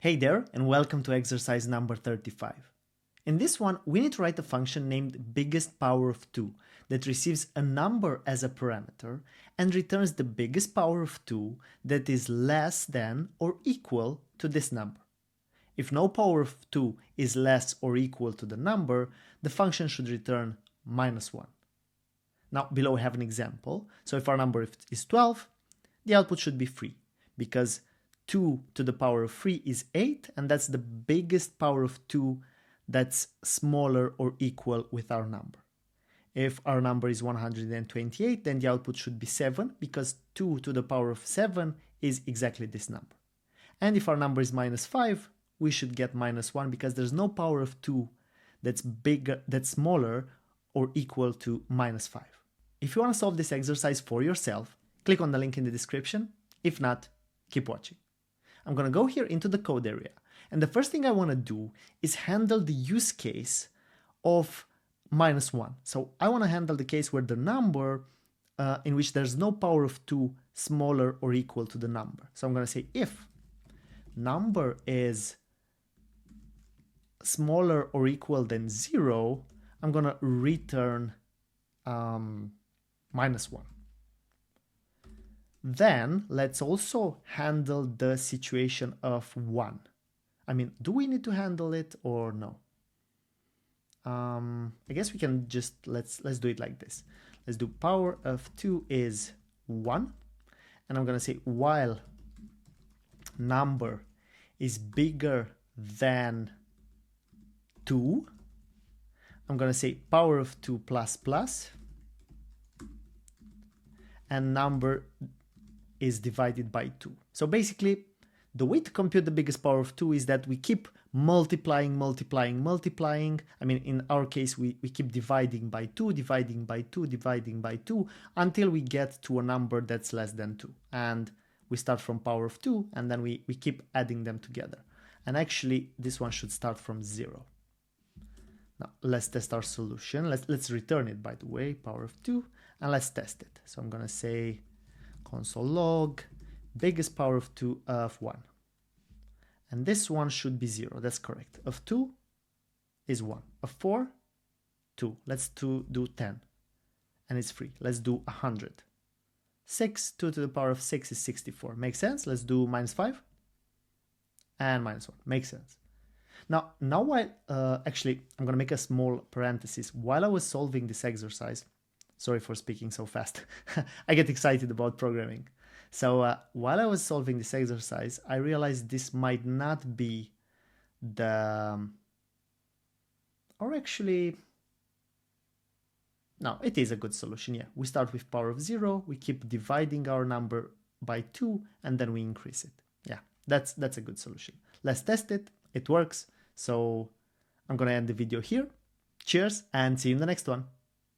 Hey there, and welcome to exercise number 35. In this one, we need to write a function named biggestPowerOf2 that receives a number as a parameter and returns the biggest power of 2 that is less than or equal to this number. If no power of 2 is less or equal to the number, the function should return -1. Now, below we have an example. So if our number is 12, the output should be 3, because 2 to the power of 3 is 8, and that's the biggest power of 2 that's smaller or equal with our number. If our number is 128, then the output should be 7, because 2 to the power of 7 is exactly this number. And if our number is -5, we should get -1, because there's no power of 2 that's smaller or equal to -5. If you want to solve this exercise for yourself, click on the link in the description. If not, keep watching. I'm going to go here into the code area, and the first thing I want to do is handle the use case of -1. So I want to handle the case where the number in which there's no power of 2 smaller or equal to the number. So I'm going to say if number is smaller or equal than 0, I'm going to return -1. Then let's also handle the situation of 1. I mean, do we need to handle it or no? I guess we can just, let's do it like this. Let's do power of 2 is 1. And I'm going to say while number is bigger than 2, I'm going to say power of 2 plus plus, and number is divided by 2. So basically, the way to compute the biggest power of 2 is that we keep multiplying. I mean, in our case, we keep dividing by 2, dividing by 2, dividing by 2, until we get to a number that's less than 2. And we start from power of 2, and then we keep adding them together. And actually, this one should start from 0. Now, let's test our solution. Let's return it, by the way, power of 2, and let's test it. So I'm going to say console log biggest power of 2 of 1. And this one should be 0. That's correct. Of 2 is 1. Of 4, 2. Let's do 10. And it's 3. Let's do 100. 6, 2 to the power of 6 is 64. Makes sense? Let's do -5 and -1. Makes sense. Now while, actually, I'm going to make a small parenthesis. While I was solving this exercise, sorry for speaking so fast. I get excited about programming. So while I was solving this exercise, I realized this might not be or actually, no, it is a good solution. Yeah, we start with power of 0, we keep dividing our number by 2, and then we increase it. Yeah, that's a good solution. Let's test it. It works. So I'm going to end the video here. Cheers, and see you in the next one.